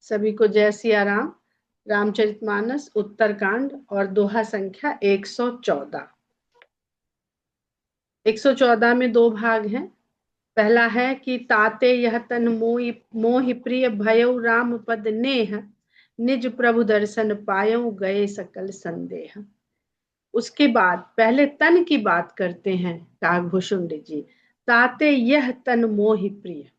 सभी को जय सिया राम। रामचरितमानस उत्तरकांड और दोहा संख्या 114। 114 में दो भाग हैं। पहला है कि ताते यह तन मोहि प्रिय भयउ राम पद नेह, निज प्रभु दर्शन पायउ गए सकल संदेह। उसके बाद पहले तन की बात करते हैं काकभूषुंड जी। ताते यह तन मोहि प्रिय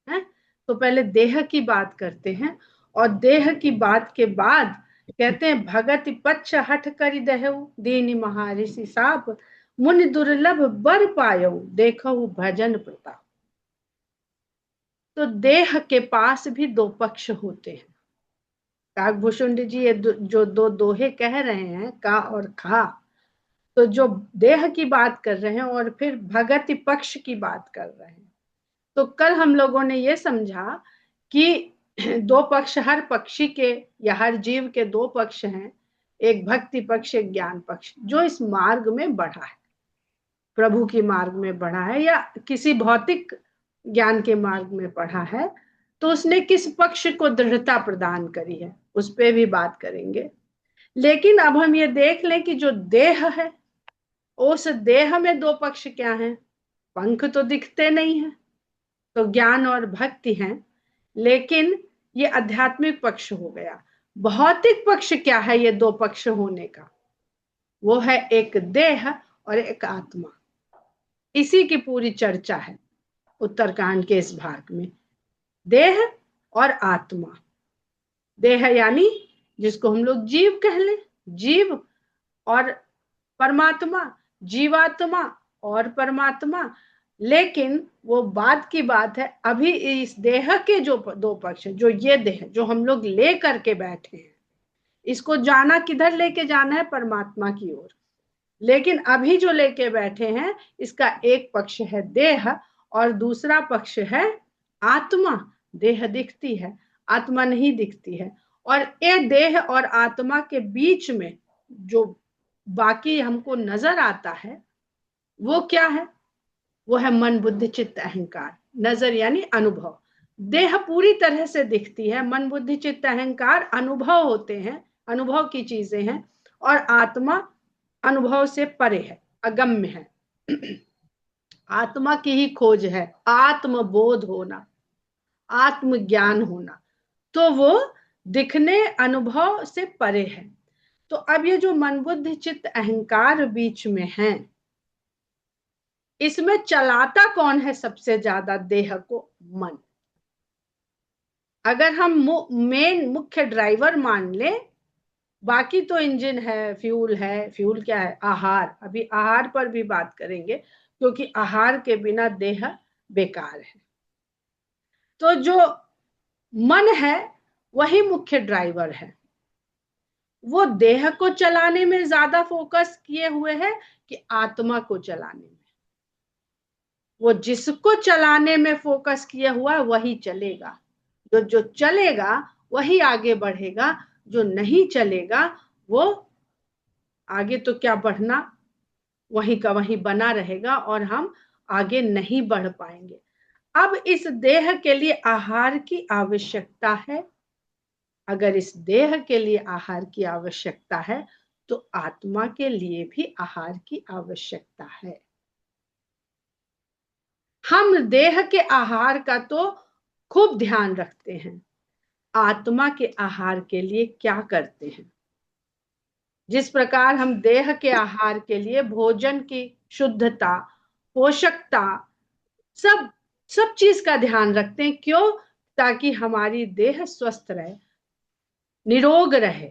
है, तो पहले देह की बात करते हैं और देह की बात के बाद कहते हैं भगत पक्ष हठ करि दहु दीनि महारिषि साप, मुनि दुर्लभ बर पायऊ देखहु भजन प्रताप। तो देह के पास भी दो पक्ष होते हैं। काकभूषुंड जी ये जो दो दोहे कह रहे हैं का और खा, तो जो देह की बात कर रहे हैं और फिर भगत पक्ष की बात कर रहे हैं। तो कल हम लोगों ने ये समझा कि दो पक्ष, हर पक्षी के या हर जीव के दो पक्ष हैं, एक भक्ति पक्ष एक ज्ञान पक्ष। जो इस मार्ग में बढ़ा है, प्रभु की मार्ग में बढ़ा है या किसी भौतिक ज्ञान के मार्ग में पढ़ा है, तो उसने किस पक्ष को दृढ़ता प्रदान करी है, उस पर भी बात करेंगे। लेकिन अब हम ये देख लें कि जो देह है, उस देह में दो पक्ष क्या हैं। पंख तो दिखते नहीं है, तो ज्ञान और भक्ति हैं, लेकिन ये आध्यात्मिक पक्ष हो गया। भौतिक पक्ष क्या है ये दो पक्ष होने का, वो है एक देह और एक आत्मा। इसी की पूरी चर्चा है उत्तरकांड के इस भाग में, देह और आत्मा। देह यानी जिसको हम लोग जीव कह लें, जीव और परमात्मा, जीवात्मा और परमात्मा। लेकिन वो बाद की बात है, अभी इस देह के जो दो पक्ष हैं, जो ये देह जो हम लोग ले करके बैठे हैं, इसको जाना किधर लेके जाना है, परमात्मा की ओर। लेकिन अभी जो लेके बैठे हैं, इसका एक पक्ष है देह और दूसरा पक्ष है आत्मा। देह दिखती है, आत्मा नहीं दिखती है। और ये देह और आत्मा के बीच में जो बाकी हमको नजर आता है, वो क्या है, वो है मन बुद्धि चित्त अहंकार। नजर यानी अनुभव। देह पूरी तरह से दिखती है, मन बुद्धि चित्त अहंकार अनुभव होते हैं, अनुभव की चीजें हैं। और आत्मा अनुभव से परे है, अगम्य है। आत्मा की ही खोज है, आत्मबोध होना, आत्मज्ञान होना, तो वो दिखने अनुभव से परे है। तो अब ये जो मन बुद्धि चित्त अहंकार बीच में है, इसमें चलाता कौन है सबसे ज्यादा देह को, मन। अगर हम मेन मुख्य ड्राइवर मान ले, बाकी तो इंजन है, फ्यूल है। फ्यूल क्या है, आहार। अभी आहार पर भी बात करेंगे, क्योंकि आहार के बिना देह बेकार है। तो जो मन है वही मुख्य ड्राइवर है। वो देह को चलाने में ज्यादा फोकस किए हुए है कि आत्मा को चलाने में। वो जिसको चलाने में फोकस किया हुआ वही चलेगा। जो चलेगा वही आगे बढ़ेगा, जो नहीं चलेगा वो आगे तो क्या बढ़ना, वहीं का वहीं बना रहेगा और हम आगे नहीं बढ़ पाएंगे। अब इस देह के लिए आहार की आवश्यकता है। अगर इस देह के लिए आहार की आवश्यकता है, तो आत्मा के लिए भी आहार की आवश्यकता है। हम देह के आहार का तो खूब ध्यान रखते हैं, आत्मा के आहार के लिए क्या करते हैं। जिस प्रकार हम देह के आहार के लिए भोजन की शुद्धता, पोषकता, सब सब चीज का ध्यान रखते हैं। क्यों? ताकि हमारी देह स्वस्थ रहे, निरोग रहे।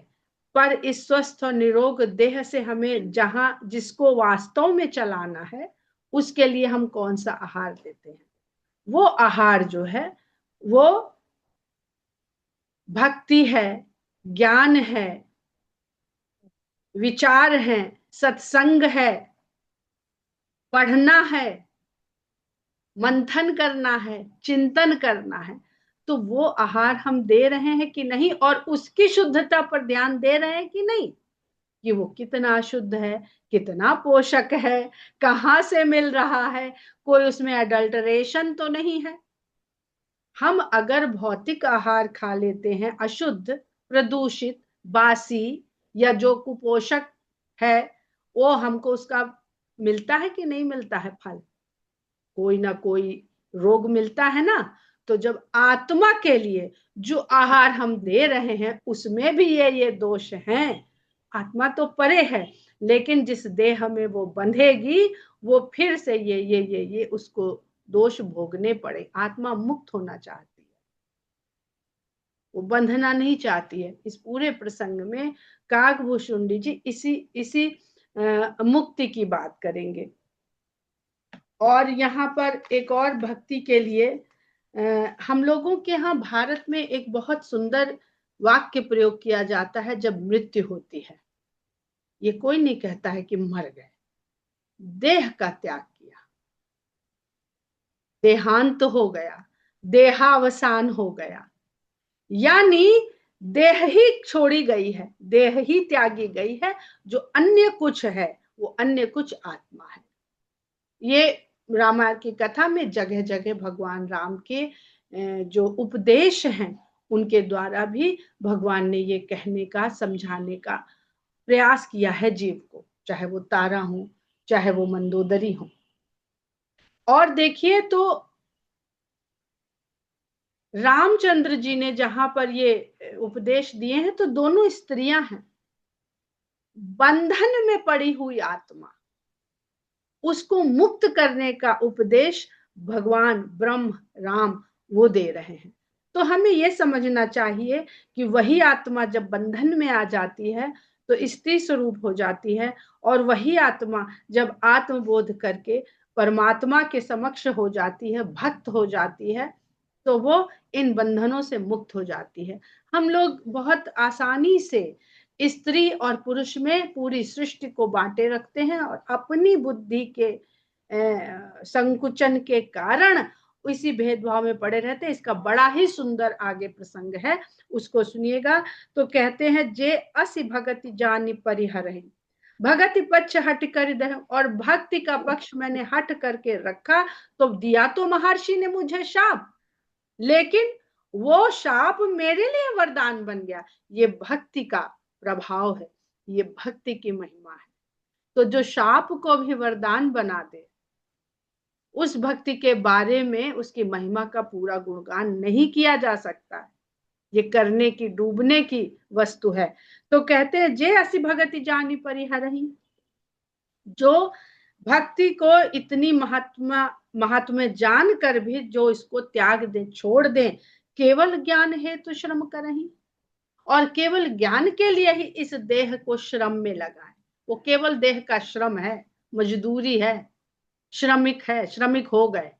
पर इस स्वस्थ और निरोग देह से हमें जहां जिसको वास्तव में चलाना है, उसके लिए हम कौन सा आहार देते हैं। वो आहार जो है वो भक्ति है, ज्ञान है, विचार है, सत्संग है, पढ़ना है, मंथन करना है, चिंतन करना है। तो वो आहार हम दे रहे हैं कि नहीं, और उसकी शुद्धता पर ध्यान दे रहे हैं कि नहीं, कि वो कितना शुद्ध है, कितना पोषक है, कहाँ से मिल रहा है, कोई उसमें अडल्टरेशन तो नहीं है। हम अगर भौतिक आहार खा लेते हैं अशुद्ध, प्रदूषित, बासी, या जो कुपोषक है, वो हमको उसका मिलता है कि नहीं मिलता है फल, कोई ना कोई रोग मिलता है ना। तो जब आत्मा के लिए जो आहार हम दे रहे हैं उसमें भी ये दोष हैं। आत्मा तो परे है, लेकिन जिस देह में वो बंधेगी वो फिर से ये उसको दोष भोगने पड़े। आत्मा मुक्त होना चाहती है, वो बंधना नहीं चाहती है। इस पूरे प्रसंग में काकभूषुंडी जी इसी इसी मुक्ति की बात करेंगे। और यहाँ पर एक और भक्ति के लिए हम लोगों के यहाँ भारत में एक बहुत सुंदर वाक्य प्रयोग किया जाता है जब मृत्यु होती है। ये कोई नहीं कहता है कि मर गए, देह का त्याग किया, देहांत हो गया, देहावसान हो गया, यानी देह ही छोड़ी गई है, देह ही त्यागी गई है। जो अन्य कुछ है वो अन्य कुछ आत्मा है। ये रामायण की कथा में जगह जगह भगवान राम के जो उपदेश हैं उनके द्वारा भी भगवान ने ये कहने का, समझाने का प्रयास किया है जीव को, चाहे वो तारा हो, चाहे वो मंदोदरी हो। और देखिए तो रामचंद्र जी ने जहां पर ये उपदेश दिए हैं तो दोनों स्त्रियां हैं। बंधन में पड़ी हुई आत्मा, उसको मुक्त करने का उपदेश भगवान ब्रह्म राम वो दे रहे हैं। तो हमें यह समझना चाहिए कि वही आत्मा जब बंधन में आ जाती है तो स्त्री स्वरूप हो जाती है, और वही आत्मा जब आत्मबोध करके परमात्मा के समक्ष हो जाती है, भक्त हो जाती है, तो वो इन बंधनों से मुक्त हो जाती है। हम लोग बहुत आसानी से स्त्री और पुरुष में पूरी सृष्टि को बांटे रखते हैं और अपनी बुद्धि के संकुचन के कारण इसी भेदभाव में पड़े रहते हैं। इसका बड़ा ही सुंदर आगे प्रसंग है, उसको सुनिएगा। तो कहते हैं जे असि भगति जानि परिहरहि, भगति पक्ष हट कर दह, और भक्ति का पक्ष मैंने हट करके रखा तो दिया तो महर्षि ने मुझे शाप, लेकिन वो शाप मेरे लिए वरदान बन गया। ये भक्ति का प्रभाव है, ये भक्ति की महिमा है। तो जो शाप को भी वरदान बना दे, उस भक्ति के बारे में उसकी महिमा का पूरा गुणगान नहीं किया जा सकता है। ये करने की, डूबने की वस्तु है। तो कहते हैं जे असि भगति जानी परिहरहि, जो भक्ति को इतनी महात्मा जान कर भी जो इसको त्याग दे, छोड़ दे, केवल ज्ञान है तो श्रम करही, और केवल ज्ञान के लिए ही इस देह को श्रम में लगाए। वो केवल देह का श्रम है, मजदूरी है, श्रमिक है, श्रमिक हो गए।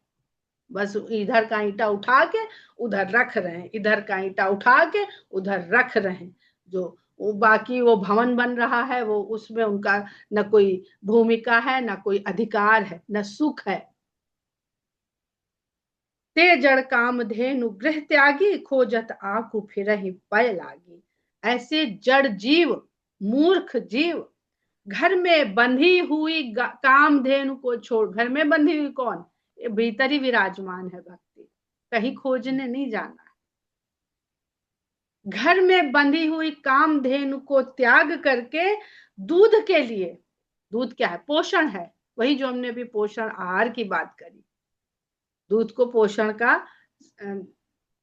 बस इधर का ईंटा उठा के उधर रख रहे हैं, इधर का ईंटा उठा के उधर रख रहे हैं। जो वो बाकी वो भवन बन रहा है वो उसमें उनका न कोई भूमिका है, न कोई अधिकार है, न सुख है। ते जड़ काम धेनु गृह त्यागी, खोजत आकु फिरहि पय लागी। ऐसे जड़ जीव, मूर्ख जीव, घर में बंधी हुई कामधेनु को छोड़, घर में बंधी हुई कौन, ये भीतर ही विराजमान है भक्ति, कहीं खोजने नहीं जाना है। घर में बंधी हुई कामधेनु को त्याग करके दूध के लिए, दूध क्या है, पोषण है, वही जो हमने अभी पोषण आहार की बात करी। दूध को पोषण का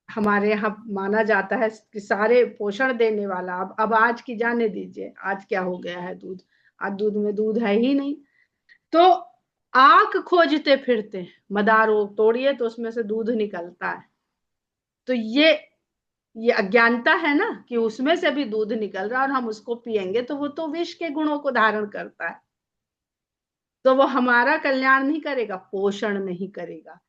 हमारे यहाँ माना जाता है कि सारे पोषण देने वाला। अब आज की जाने दीजिए, आज क्या हो गया है दूध, आज दूध में दूध है ही नहीं। तो आंख खोजते फिरते हैं, मदार वो तोड़िए तो उसमें से दूध निकलता है। तो ये अज्ञानता है ना कि उसमें से भी दूध निकल रहा है और हम उसको पिएंगे तो वो तो विष के गुणों को धारण करता है, तो वो हमारा कल्याण नहीं करेगा, पोषण नहीं करेगा।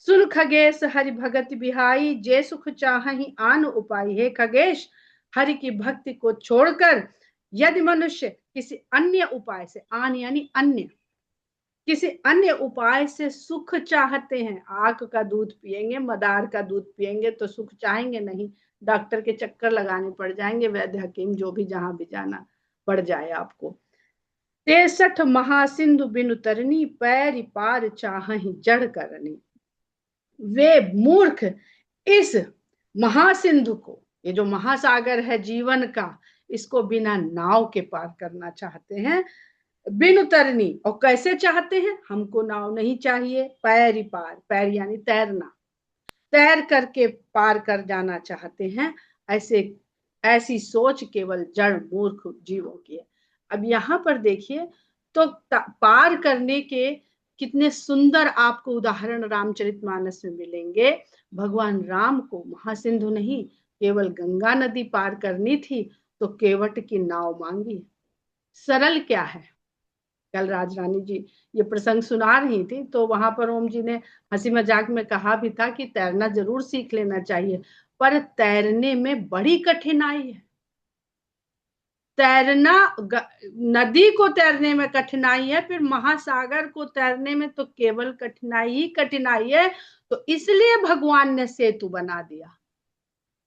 सुन खगेश हरि भगत बिहाई, जे सुख चाहि आन उपाय। हे खगेश, हरि की भक्ति को छोड़कर यदि मनुष्य किसी अन्य उपाय से, आन यानी अन्य, किसी अन्य उपाय से सुख चाहते हैं, आंख का दूध पिएंगे, मदार का दूध पिएंगे तो सुख चाहेंगे नहीं, डॉक्टर के चक्कर लगाने पड़ जाएंगे, वैद्य हकीम जो भी जहां भी जाना पड़ जाए आपको। 63 महासिंधु बिनु तरनी, पैरी पार चाहि जड़ करनी। वे मूर्ख इस महासिंधु को, ये जो महासागर है जीवन का, इसको बिना नाव के पार करना चाहते हैं, बिन उतरनी। और कैसे चाहते हैं? हमको नाव नहीं चाहिए, पैर ही पार, पैर यानी तैरना, तैर करके पार कर जाना चाहते हैं। ऐसे ऐसी सोच केवल जड़ मूर्ख जीवों की है। अब यहाँ पर देखिए तो पार करने के कितने सुंदर आपको उदाहरण रामचरितमानस में मिलेंगे। भगवान राम को महासिंधु नहीं, केवल गंगा नदी पार करनी थी, तो केवट की नाव मांगी। सरल क्या है। कल राजरानी जी ये प्रसंग सुना रही थी, तो वहां पर ओम जी ने हंसी मजाक में कहा भी था कि तैरना जरूर सीख लेना चाहिए, पर तैरने में बड़ी कठिनाई है। तैरना, नदी को तैरने में कठिनाई है, फिर महासागर को तैरने में तो केवल कठिनाई ही कठिनाई है। तो इसलिए भगवान ने सेतु बना दिया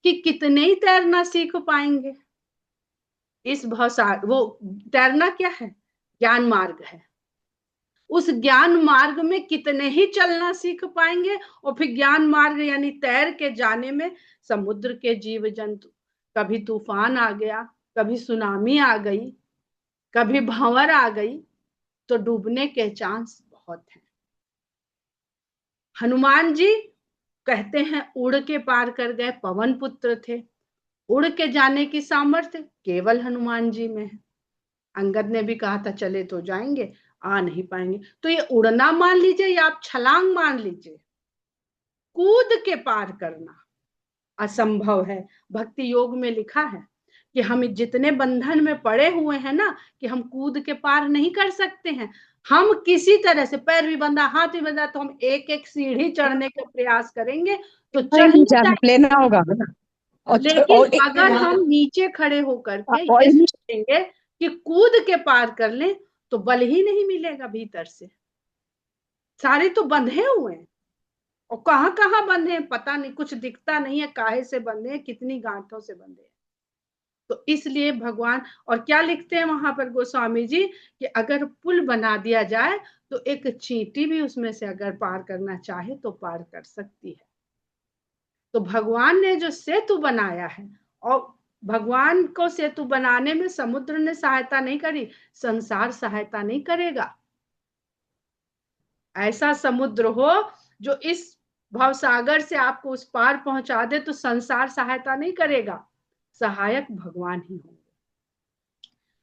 कि कितने ही तैरना सीख पाएंगे। इस भवसागर, वो तैरना क्या है? ज्ञान मार्ग है। उस ज्ञान मार्ग में कितने ही चलना सीख पाएंगे। और फिर ज्ञान मार्ग यानी तैर के जाने में समुद्र के जीव जंतु, कभी तूफान आ गया, कभी सुनामी आ गई, कभी भंवर आ गई, तो डूबने के चांस बहुत हैं। हनुमान जी कहते हैं उड़ के पार कर गए, पवन पुत्र थे। उड़ के जाने की सामर्थ्य केवल हनुमान जी में है। अंगद ने भी कहा था चले तो जाएंगे, आ नहीं पाएंगे। तो ये उड़ना मान लीजिए या आप छलांग मान लीजिए, कूद के पार करना असंभव है। भक्ति योग में लिखा है कि हम जितने बंधन में पड़े हुए हैं ना, कि हम कूद के पार नहीं कर सकते हैं। हम किसी तरह से, पैर भी बंधा, हाथ भी बंधा, तो हम एक एक सीढ़ी चढ़ने का प्रयास करेंगे तो चढ़ लेना होगा। लेकिन अगर हम नीचे खड़े होकर के ये सोचेंगे कि कूद के पार कर लें, तो बल ही नहीं मिलेगा भीतर से। सारे तो बंधे हुए हैं, और कहाँ कहाँ बंधे हैं पता नहीं, कुछ दिखता नहीं है, काहे से बंधे हैं, कितनी गांठों से बंधे हैं। तो इसलिए भगवान, और क्या लिखते हैं वहां पर गोस्वामी जी, कि अगर पुल बना दिया जाए तो एक चींटी भी उसमें से अगर पार करना चाहे तो पार कर सकती है। तो भगवान ने जो सेतु बनाया है, और भगवान को सेतु बनाने में समुद्र ने सहायता नहीं करी, संसार सहायता नहीं करेगा। ऐसा समुद्र हो जो इस भवसागर से आपको उस पार पहुंचा दे, तो संसार सहायता नहीं करेगा, सहायक भगवान ही होंगे।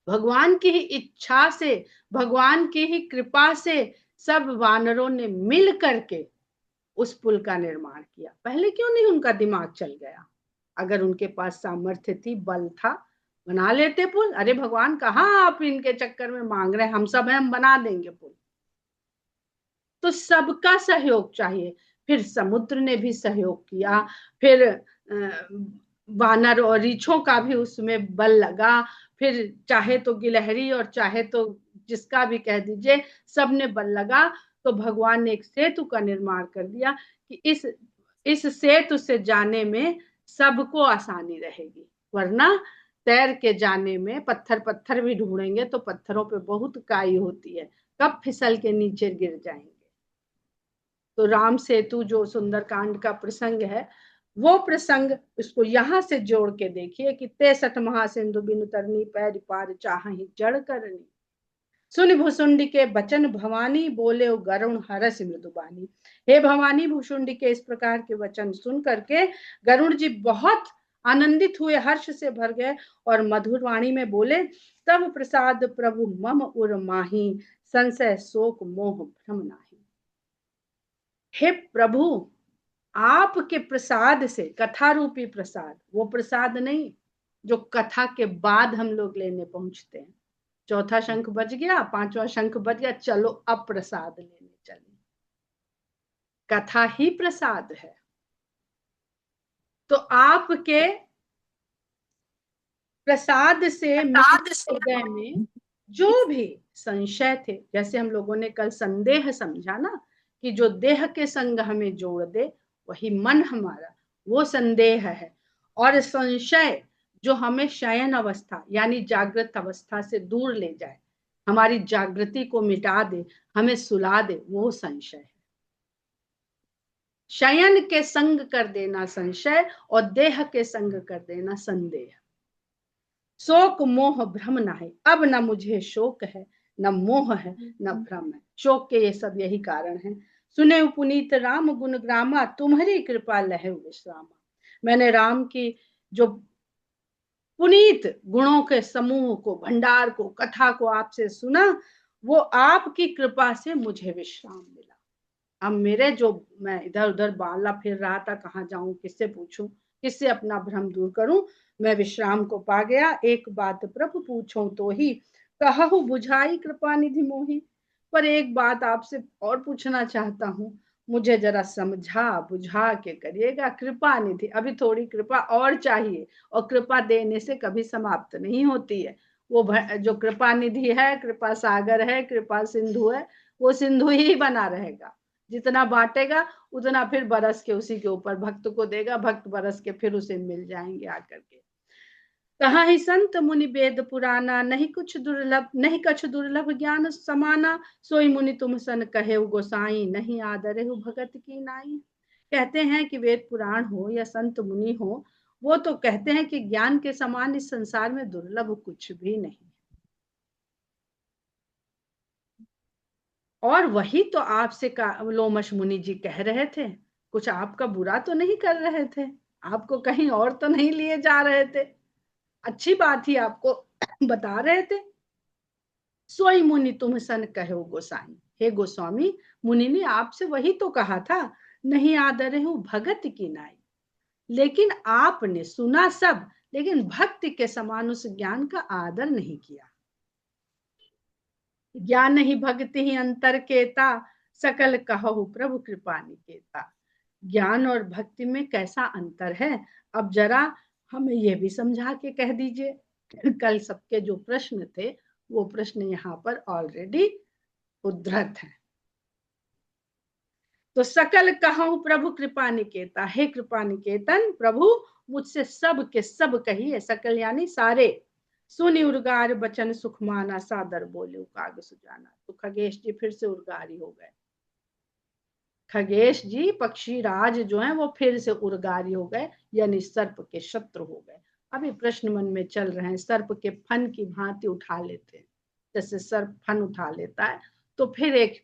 भगवान की ही इच्छा से, भगवान की ही कृपा से सब वानरों ने मिल करके उस पुल का निर्माण किया। पहले क्यों नहीं उनका दिमाग चल गया? अगर उनके पास सामर्थ्य थी, बल था, बना लेते पुल। अरे भगवान कहाँ आप इनके चक्कर में मांग रहे हैं, हम सब हैं, हम बना देंगे पुल। तो सबका सहयोग चाहिए। फिर समुद्र ने भी सहयोग किया, फिर वानर और रीछों का भी उसमें बल लगा, फिर चाहे तो गिलहरी और चाहे तो जिसका भी कह दीजिए, सब ने बल लगा। तो भगवान ने एक सेतु का निर्माण कर दिया कि इस सेतु से जाने में सबको आसानी रहेगी। वरना तैर के जाने में पत्थर पत्थर भी ढूंढेंगे तो पत्थरों पे बहुत काई होती है, कब फिसल के नीचे गिर जाएंगे। तो राम सेतु जो सुंदरकांड का प्रसंग है, वो प्रसंग इसको यहां से जोड़ के देखिए कि 63 महासिंधु बिनु तरनी, पैर पार चाहि जड़ करनी। सुन भुसुंडी के बचन भवानी, बोले गरुण हरस मृदुबानी। हे भवानी, भुसुंडी के इस प्रकार के वचन सुन करके गरुण जी बहुत आनंदित हुए, हर्ष से भर गए, और मधुर वाणी में बोले, तब प्रसाद प्रभु मम उर माही, संशय शोक मोह भ्रम नाही। हे प्रभु, आपके प्रसाद से, कथा रूपी प्रसाद, वो प्रसाद नहीं जो कथा के बाद हम लोग लेने पहुंचते हैं। चौथा शंख बज गया, पांचवा शंख बज गया, चलो अब प्रसाद लेने चले। कथा ही प्रसाद है। तो आपके प्रसाद से मेरे हृदय में जो भी संशय थे, जैसे हम लोगों ने कल संदेह समझा ना, कि जो देह के संग हमें जोड़ दे वही मन हमारा, वो संदेह है। और संशय जो हमें शयन अवस्था यानी जागृत अवस्था से दूर ले जाए, हमारी जागृति को मिटा दे, हमें सुला दे, वो संशय है। शयन के संग कर देना संशय और देह के संग कर देना संदेह। शोक मोह भ्रम ना है, अब न मुझे शोक है न मोह है न भ्रम है। शोक के ये सब यही कारण है। सुने पुनीत राम गुण ग्रामा, तुम्हारी कृपा लहे विश्रामा। मैंने राम की जो पुनीत गुणों के समूह को, भंडार को, कथा को आपसे सुना, वो आपकी कृपा से मुझे विश्राम मिला। अब मेरे जो मैं इधर उधर बाला फिर रहा था, कहाँ जाऊं, किससे पूछूं, किससे अपना भ्रम दूर करूं, मैं विश्राम को पा गया। एक बात प्रभु पूछो तो ही, कहहु बुझाई कृपा निधि मोही। पर एक बात आपसे और पूछना चाहता हूँ, मुझे जरा समझा बुझा के करिएगा। कृपा निधि, अभी थोड़ी कृपा और चाहिए, और कृपा देने से कभी समाप्त नहीं होती है। वो जो कृपा निधि है, कृपा सागर है, कृपा सिंधु है, वो सिंधु ही बना रहेगा। जितना बांटेगा उतना फिर बरस के उसी के ऊपर भक्त को देगा, भक्त बरस के फिर उसे मिल जाएंगे आकर के। कहा ही संत मुनि वेद पुराना, नहीं कुछ दुर्लभ, नहीं कछ दुर्लभ ज्ञान समाना। सोई मुनि तुम सन कहे गोसाई, नहीं आदरे हो भगत की नाई। कहते हैं कि वेद पुराण हो या संत मुनि हो, वो तो कहते हैं कि ज्ञान के समान इस संसार में दुर्लभ कुछ भी नहीं। और वही तो आपसे लोमश मुनि जी कह रहे थे, कुछ आपका बुरा तो नहीं कर रहे थे, आपको कहीं और तो नहीं लिए जा रहे थे, अच्छी बात ही आपको बता रहे थे। सोई मुनि तुम सन कहो गोसाई, हे गोस्वामी, मुनि ने आपसे वही तो कहा था, नहीं आदर हूं भगत की नाई। लेकिन आपने सुना सब, लेकिन भक्ति के समान उस ज्ञान का आदर नहीं किया। ज्ञान ही भक्ति ही अंतर केता, सकल कहो प्रभु कृपा निकेता। ज्ञान और भक्ति में कैसा अंतर है, अब जरा हमें यह भी समझा के कह दीजिए। कल सबके जो प्रश्न थे वो प्रश्न यहाँ पर ऑलरेडी उद्धृत है। तो सकल कहूं प्रभु कृपा निकेता, हे कृपा निकेतन प्रभु, मुझसे सब के सब कहिए, सकल यानी सारे। सुनि उर्गार बचन सुख माना, सादर बोले काग सुजाना। तो खगेश जी फिर से उर्गारी हो गए। खगेश जी पक्षी राज जो है वो फिर से उर्गारी हो गए, यानी सर्प के शत्रु हो गए। अभी प्रश्न मन में चल रहे हैं, सर्प के फन की भांति उठा लेते हैं, जैसे सर्प फन उठा लेता है, तो फिर एक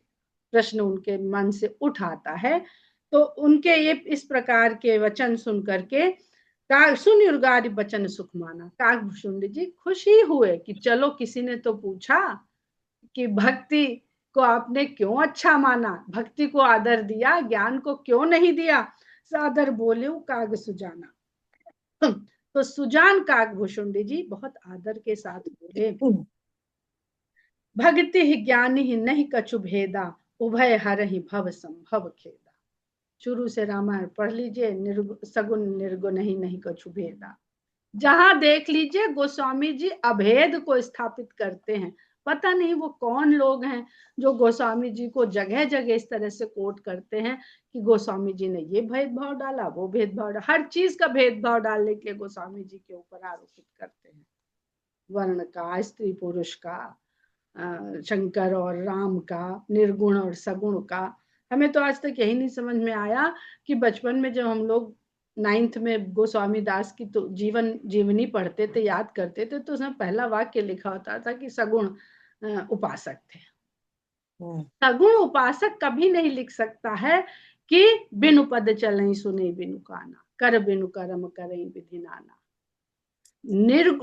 प्रश्न उनके मन से उठ आता है। तो उनके ये इस प्रकार के वचन सुन करके सुन उर्गारी बचन सुख माना, काकभूषुंड जी खुशी हुए कि चलो किसी ने तो पूछा कि भक्ति को आपने क्यों अच्छा माना, भक्ति को आदर दिया, ज्ञान को क्यों नहीं दिया। सादर बोले काग सुजाना। तो सुजान काकभूषुंड जी बहुत आदर के साथ बोले, भक्ति ही ज्ञान ही नहीं कछु भेदा, उभय हर ही भव संभव खेदा। शुरू से रामायण पढ़ लीजिए, सगुन निर्गुण ही नहीं कछु भेदा। जहां देख लीजिए गोस्वामी जी अभेद को स्थापित करते हैं। पता नहीं वो कौन लोग हैं जो गोस्वामी जी को जगह जगह इस तरह से कोट करते हैं कि गोस्वामी जी ने ये भेदभाव डाला, वो भेदभाव डाला, हर चीज का भेदभाव डालने के लिए गोस्वामी जी के ऊपर आरोपित करते हैं। वर्ण का, स्त्री पुरुष का, शंकर और राम का, निर्गुण और सगुण का। हमें तो आज तक यही नहीं समझ में आया कि बचपन में जब हम लोग 9th में गोस्वामी दास की तो जीवन जीवनी पढ़ते थे, याद करते थे, तो उसमें पहला वाक्य लिखा होता था कि सगुण उपासक थे। सगुण उपासक कभी नहीं लिख सकता है कि बिनु पद चले सुने बिनु काना, कर बिनु कर्म करें विधि नाना।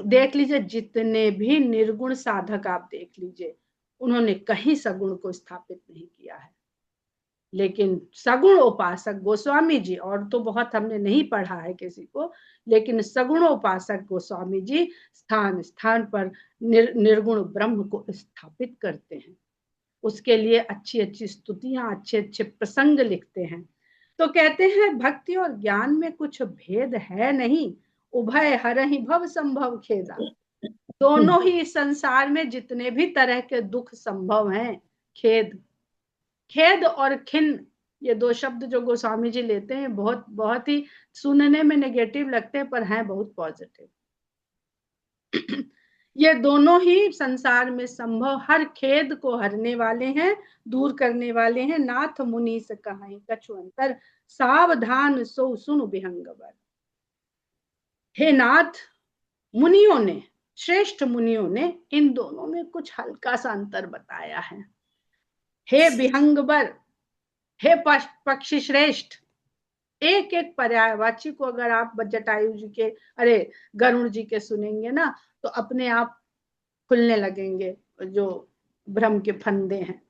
देख लीजिए जितने भी निर्गुण साधक आप देख लीजिए, उन्होंने कहीं सगुण को स्थापित नहीं किया है। लेकिन सगुण उपासक गोस्वामी जी, और तो बहुत हमने नहीं पढ़ा है किसी को, लेकिन सगुण उपासक गोस्वामी जी स्थान स्थान पर निर्गुण ब्रह्म को स्थापित करते हैं। उसके लिए अच्छी अच्छी स्तुतियां, अच्छे अच्छे प्रसंग लिखते हैं। तो कहते हैं भक्ति और ज्ञान में कुछ भेद है नहीं, उभय हरहि भव संभव खेदा। दोनों ही संसार में जितने भी तरह के दुख संभव हैं, खेद, खेद और खिन्न, ये दो शब्द जो गोस्वामी जी लेते हैं बहुत बहुत ही सुनने में नेगेटिव लगते हैं, पर हैं बहुत पॉजिटिव। ये दोनों ही संसार में संभव, हर खेद को हरने वाले हैं, दूर करने वाले हैं। नाथ मुनि से कहाई कछु अंतर, सावधान सो सुन विहंगवर। हे नाथ, मुनियों ने, श्रेष्ठ मुनियों ने इन दोनों में कुछ हल्का सा अंतर बताया है। हे विहंगवर, हे पक्षी श्रेष्ठ, एक एक पर्यायवाची को अगर आप जटायु जी के, अरे गरुड़ जी के सुनेंगे ना, तो अपने आप खुलने लगेंगे जो भ्रम के फंदे हैं।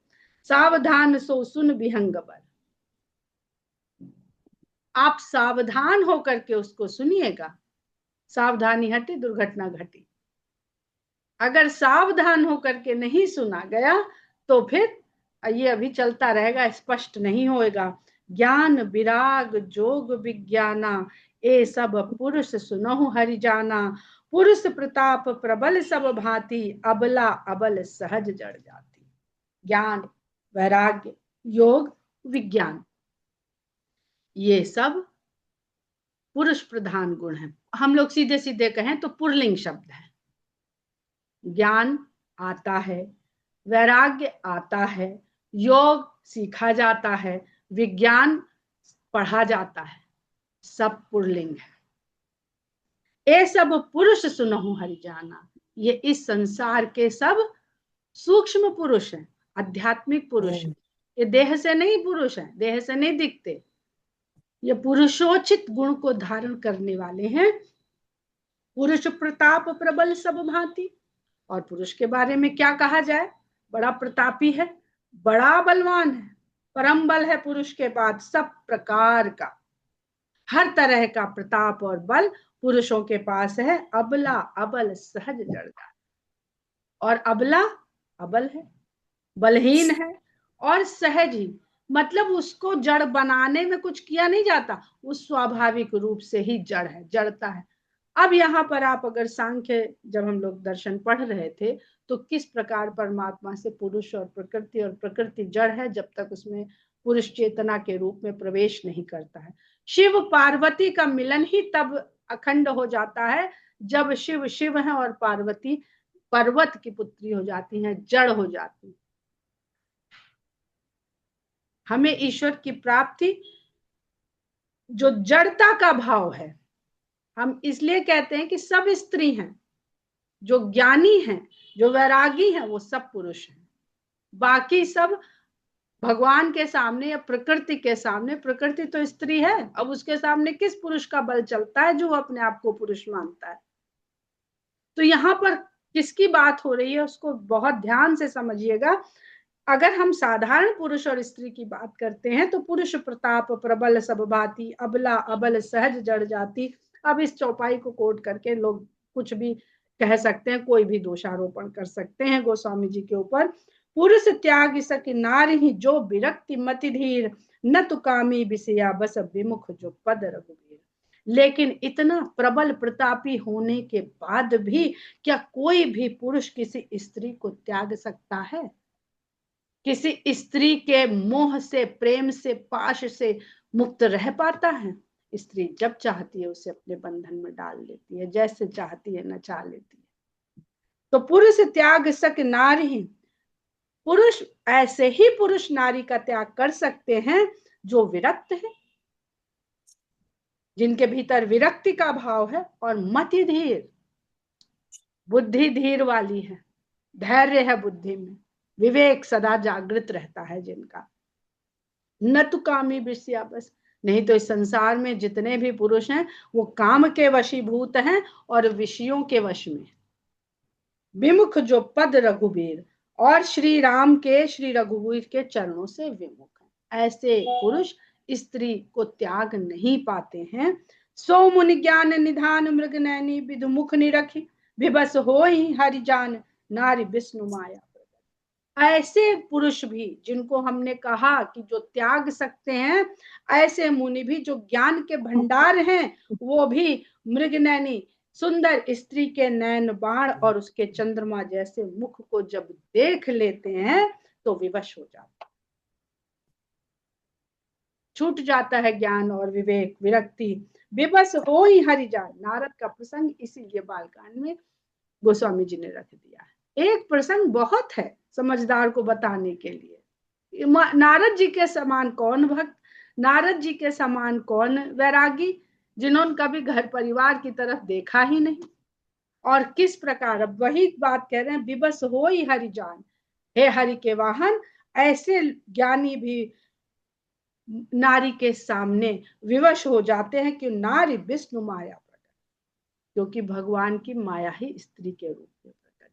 सावधान सो सुन विहंगवर, आप सावधान होकर के उसको सुनिएगा। सावधानी हटी दुर्घटना घटी। अगर सावधान होकर के नहीं सुना गया तो फिर ये अभी चलता रहेगा, स्पष्ट नहीं होएगा। ज्ञान विराग जोग विज्ञाना, ए सब पुरुष सुनहु हरि जाना। पुरुष प्रताप प्रबल सब भांति, अबला अबल सहज जड़ जाती। ज्ञान, वैराग्य, योग, विज्ञान, ये सब पुरुष प्रधान गुण है। हम लोग सीधे सीधे कहें तो पुल्लिंग शब्द है। ज्ञान आता है, वैराग्य आता है, योग सीखा जाता है, विज्ञान पढ़ा जाता है, सब पुल्लिंग है। ये सब पुरुष सुनहु हरि जाना, ये इस संसार के सब सूक्ष्म पुरुष हैं, आध्यात्मिक पुरुष हैं। ये देह से नहीं पुरुष हैं, देह से नहीं दिखते। ये पुरुषोचित गुण को धारण करने वाले हैं। पुरुष प्रताप प्रबल सब भांति, और पुरुष के बारे में क्या कहा जाए, बड़ा प्रतापी है, बड़ा बलवान है, परम बल है पुरुष के बाद सब प्रकार का, हर तरह का प्रताप और बल पुरुषों के पास है। अबला अबल सहज जड़ जाता, और अबला अबल है, बलहीन है, और सहज ही, मतलब उसको जड़ बनाने में कुछ किया नहीं जाता, वो स्वाभाविक रूप से ही जड़ है, जड़ता है। अब यहाँ पर आप अगर सांख्य, जब हम लोग दर्शन पढ़ रहे थे, तो किस प्रकार परमात्मा से पुरुष और प्रकृति जड़ है जब तक उसमें पुरुष चेतना के रूप में प्रवेश नहीं करता है। शिव पार्वती का मिलन ही तब अखंड हो जाता है जब शिव शिव है और पार्वती पर्वत की पुत्री हो जाती है, जड़ हो जाती है। हमें ईश्वर की प्राप्ति जो जड़ता का भाव है, हम इसलिए कहते हैं कि सब स्त्री हैं, जो ज्ञानी हैं, जो वैरागी हैं, वो सब पुरुष हैं। बाकी सब भगवान के सामने या प्रकृति के सामने, प्रकृति तो स्त्री है, अब उसके सामने किस पुरुष का बल चलता है जो अपने आप को पुरुष मानता है। तो यहाँ पर किसकी बात हो रही है उसको बहुत ध्यान से समझिएगा। अगर हम साधारण पुरुष और स्त्री की बात करते हैं तो पुरुष प्रताप प्रबल सब भांति, अबला अबल सहज जड़ जाती। अब इस चौपाई को कोट करके लोग कुछ भी कह सकते हैं, कोई भी दोषारोपण कर सकते हैं गोस्वामी जी के ऊपर। पुरुष त्याग सक नारी ही, जो विरक्ति मति धीर, न तो कामी विषया बस विमुख जो पद रघुवीर। लेकिन इतना प्रबल प्रतापी होने के बाद भी क्या कोई भी पुरुष किसी स्त्री को त्याग सकता है? किसी स्त्री के मोह से, प्रेम से, पाश से मुक्त रह पाता है? स्त्री जब चाहती है उसे अपने बंधन में डाल लेती है, जैसे चाहती है नचा लेती है। तो पुरुष त्याग सक नारी, पुरुष ऐसे ही पुरुष नारी का त्याग कर सकते हैं जो विरक्त है, जिनके भीतर विरक्ति का भाव है, और मति धीर, बुद्धि धीर वाली है, धैर्य है बुद्धि में, विवेक सदा जागृत रहता है जिनका। न तो कामी विषया बस, नहीं तो इस संसार में जितने भी पुरुष हैं वो काम के वशीभूत हैं और विषयों के वश में। विमुख जो पद रघुवीर, और श्री राम के, श्री रघुवीर के चरणों से विमुख है। ऐसे पुरुष स्त्री को त्याग नहीं पाते हैं। सो मुनि ज्ञान निधान, मृग नैनी विधु मुख निरखी, विबस होई हरि जान, नारी विष्णु माया। ऐसे पुरुष भी जिनको हमने कहा कि जो त्याग सकते हैं, ऐसे मुनि भी जो ज्ञान के भंडार हैं, वो भी मृगनैनी, सुंदर स्त्री के नैन बाण और उसके चंद्रमा जैसे मुख को जब देख लेते हैं तो विवश हो जाते, छूट जाता है ज्ञान और विवेक, विरक्ति, विवश हो ही हरि जान। नारद का प्रसंग इसीलिए बालकांड में गोस्वामी जी ने रख दिया है। एक प्रसंग बहुत है समझदार को बताने के लिए। नारद जी के समान कौन भक्त नारद जी के समान कौन वैरागी, जिन्होंने कभी घर परिवार की तरफ देखा ही नहीं। और किस प्रकार, अब वही बात कह रहे हैं, विवश हो ही हरि जान, हे हरि के वाहन, ऐसे ज्ञानी भी नारी के सामने विवश हो जाते हैं कि नारी विष्णु माया प्रकट, क्योंकि भगवान की माया ही स्त्री के रूप में प्रकट है।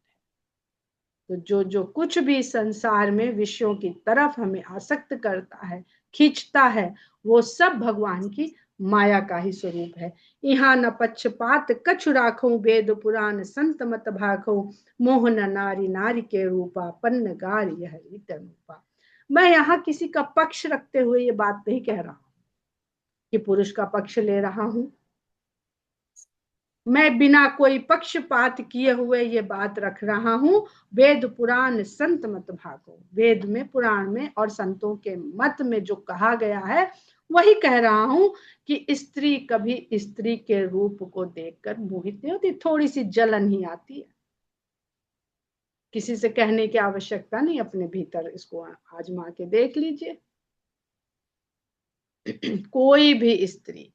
तो जो जो कुछ भी संसार में विषयों की तरफ हमें आसक्त करता है, खींचता है, वो सब भगवान की माया का ही स्वरूप है। यहाँ न पक्षपात कछु राखो, वेद पुराण संत मत भाखो, मोहन नारी नारी के रूपा, पन्न गार यह रीत अनुपा। मैं यहाँ किसी का पक्ष रखते हुए ये बात नहीं कह रहा हूं कि पुरुष का पक्ष ले रहा हूं, मैं बिना कोई पक्षपात किए हुए ये बात रख रहा हूं। वेद पुराण संत मत भागो, वेद में, पुराण में और संतों के मत में जो कहा गया है वही कह रहा हूं कि स्त्री कभी स्त्री के रूप को देखकर मोहित नहीं होती, थोड़ी सी जलन ही आती है। किसी से कहने की आवश्यकता नहीं, अपने भीतर इसको आजमा के देख लीजिए। कोई भी स्त्री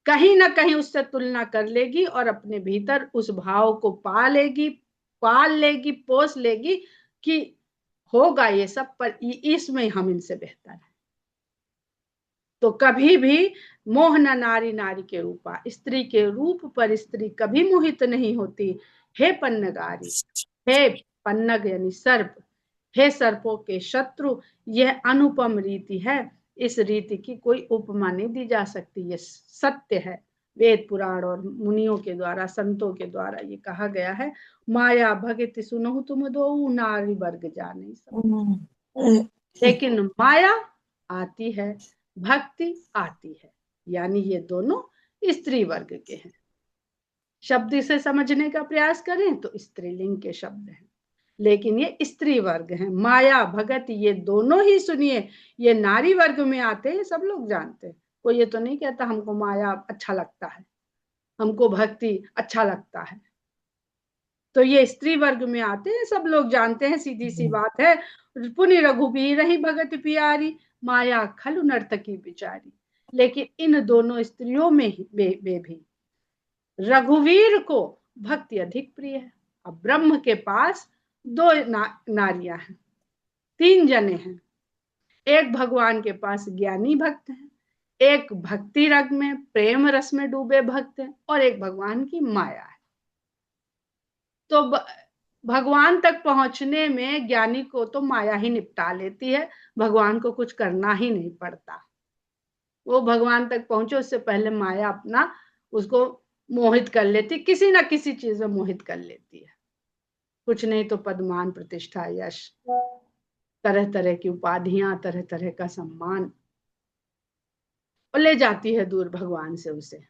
कहीं ना कहीं उससे तुलना कर लेगी और अपने भीतर उस भाव को पाल लेगी, पोस लेगी कि होगा ये सब, पर इसमें हम इनसे बेहतर है। तो कभी भी मोह न नारी नारी के रूपा, स्त्री के रूप पर स्त्री कभी मोहित नहीं होती। हे पन्नगारी, हे पन्नग यानी सर्प, हे सर्पों के शत्रु, यह अनुपम रीति है, इस रीति की कोई उपमा नहीं दी जा सकती, ये सत्य है। वेद पुराण और मुनियों के द्वारा, संतों के द्वारा ये कहा गया है। माया भगति सुनो तुम दो, नारी वर्ग जाने सब। लेकिन माया आती है, भक्ति आती है, यानी ये दोनों स्त्री वर्ग के हैं। शब्द से समझने का प्रयास करें तो स्त्रीलिंग के शब्द हैं, लेकिन ये स्त्री वर्ग हैं। माया भगत ये दोनों ही सुनिए, ये नारी वर्ग में आते हैं, सब लोग जानते हैं। कोई ये तो नहीं कहता हमको माया अच्छा लगता है, हमको भक्ति अच्छा लगता है, तो ये स्त्री वर्ग में आते हैं, सब लोग जानते हैं, सीधी सी बात है। पुनि रघुबीर रही भगत प्यारी, माया खलु नर्तकी बिचारी। लेकिन इन दोनों स्त्रियों में भी रघुवीर को भक्ति अधिक प्रिय है। अब ब्रह्म के पास दो नारियां हैं, 3 जने हैं। एक भगवान के पास ज्ञानी भक्त है, एक भक्ति रग में, प्रेम रस में डूबे भक्त है, और एक भगवान की माया है। तो भगवान तक पहुंचने में ज्ञानी को तो माया ही निपटा लेती है, भगवान को कुछ करना ही नहीं पड़ता। वो भगवान तक पहुंचे उससे पहले माया अपना उसको मोहित कर लेती, किसी ना किसी चीज में मोहित कर लेती है। कुछ नहीं तो पदमान, प्रतिष्ठा, यश, तरह तरह की उपाधियां, तरह तरह का सम्मान, और ले जाती है दूर भगवान से उसे।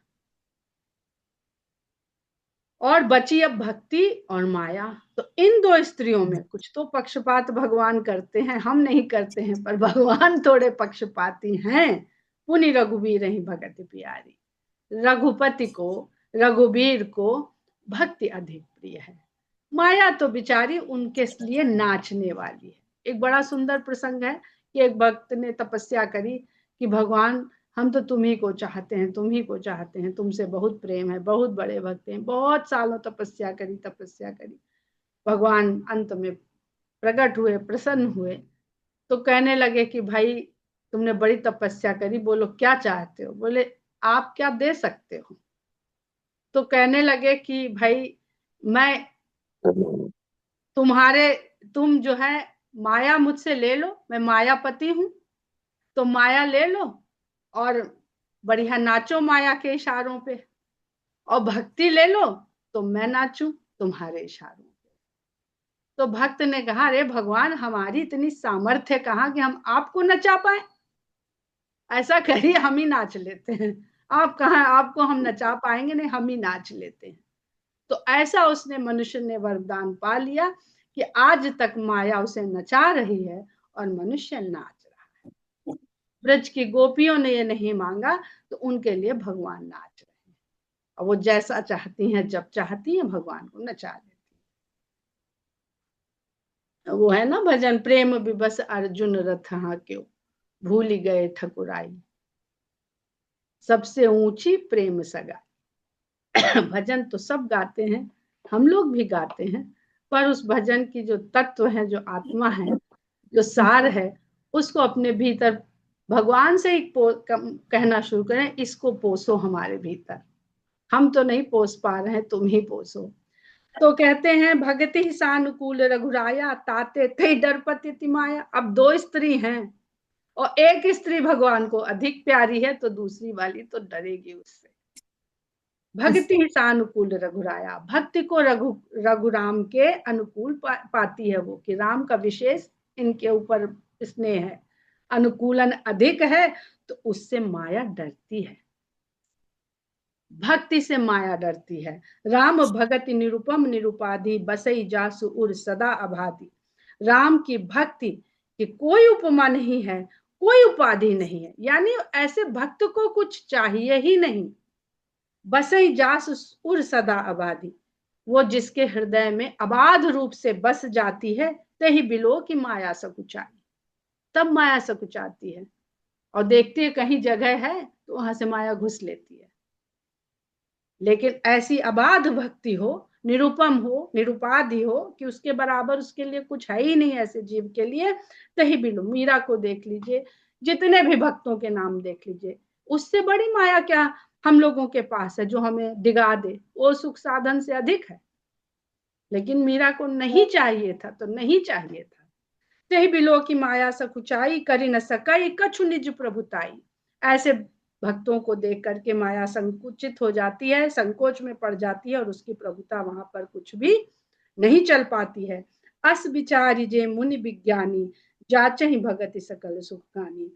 और बची अब भक्ति और माया। तो इन दो स्त्रियों में कुछ तो पक्षपात भगवान करते हैं, हम नहीं करते हैं, पर भगवान थोड़े पक्षपाती हैं। पुनि रघुवीर ही भगत प्यारी, रघुपति को, रघुवीर को भक्ति अधिक प्रिय है, माया तो बिचारी उनके लिए नाचने वाली है। एक बड़ा सुंदर प्रसंग है कि एक भक्त ने तपस्या करी कि भगवान हम तो तुम्ही को चाहते हैं, तुम्ही को चाहते हैं, तुमसे बहुत प्रेम है, बहुत बड़े भक्त हैं। बहुत सालों तपस्या करी। भगवान अंत में प्रकट हुए, प्रसन्न हुए, तो कहने लगे कि भाई तुमने बड़ी तपस्या करी, बोलो क्या चाहते हो। बोले आप क्या दे सकते हो। तो कहने लगे कि भाई मैं तुम जो है माया मुझसे ले लो, मैं मायापति हूं, तो माया ले लो और बढ़िया नाचो माया के इशारों पे, और भक्ति ले लो तो मैं नाचूं तुम्हारे इशारों पे। तो भक्त ने कहा अरे भगवान, हमारी इतनी सामर्थ्य कहाँ कि हम आपको नचा पाए, ऐसा करिए हम ही नाच लेते हैं। आप कहाँ, आपको हम नचा पाएंगे, नहीं हम ही नाच लेते हैं। तो ऐसा उसने, मनुष्य ने वरदान पा लिया कि आज तक माया उसे नचा रही है और मनुष्य नाच रहा है। ब्रज की गोपियों ने ये नहीं मांगा, तो उनके लिए भगवान नाच रहे हैं, और वो जैसा चाहती हैं, जब चाहती हैं, भगवान को नचा देती है। वो है ना भजन, प्रेम विवश अर्जुन रथ हाँ क्यों, भूल गए ठकुराई, सबसे ऊंची प्रेम सगाई। भजन तो सब गाते हैं, हम लोग भी गाते हैं, पर उस भजन की जो तत्व है, जो आत्मा है, जो सार है, उसको अपने भीतर भगवान से ही कहना शुरू करें, इसको पोसो हमारे भीतर। हम तो नहीं पोस पा रहे हैं, तुम ही पोसो। तो कहते हैं भगति सानुकूल रघुराया, ताते थे डरपति तिमाया। अब दो स्त्री हैं और एक स्त्री भगवान को अधिक प्यारी है, तो दूसरी वाली तो डरेगी उससे। भक्ति सानुकूल रघुराया, भक्ति को रघुराम के अनुकूल पाती है वो, कि राम का विशेष इनके ऊपर स्नेह है, अनुकूलन अधिक है, तो उससे माया डरती है, भक्ति से माया डरती है। राम भगति निरुपम निरुपाधि, बसई जासु उर सदा अभादी। राम की भक्ति की कोई उपमा नहीं है, कोई उपाधि नहीं है, यानी ऐसे भक्त को कुछ चाहिए ही नहीं। बसई जास उर सदा आबादी, वो जिसके हृदय में अबाध रूप से बस जाती है, तही बिलो की माया सकुचाई, तब माया सकुचाती है। और देखती है कहीं जगह है तो वहां से माया घुस लेती है। लेकिन ऐसी अबाध भक्ति हो, निरुपम हो, निरुपाधि हो, कि उसके बराबर उसके लिए कुछ है ही नहीं ऐसे जीव के लिए, तही बिलो। मीरा को देख लीजिए, जितने भी भक्तों के नाम देख लीजिए, उससे बड़ी माया क्या हम लोगों के पास है जो हमें डिगा दे, वो सुख साधन से अधिक है। लेकिन मीरा को नहीं चाहिए था, तो नहीं चाहिए था। तही बिलो की माया सकुचाई, करी न सकई कछु निज प्रभुताई। ऐसे भक्तों को देख करके माया संकुचित हो जाती है, संकोच में पड़ जाती है, और उसकी प्रभुता वहां पर कुछ भी नहीं चल पाती है। अस विचारी जे मुनि विज्ञानी, जाचहि भगति सकल सुखानी।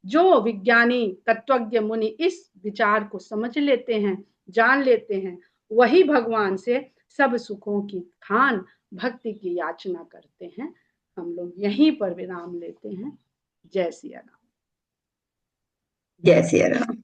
जो विज्ञानी तत्वज्ञ मुनि इस विचार को समझ लेते हैं, जान लेते हैं, वही भगवान से सब सुखों की खान भक्ति की याचना करते हैं। हम लोग यहीं पर विराम लेते हैं। जय सिया राम। जय सिया राम।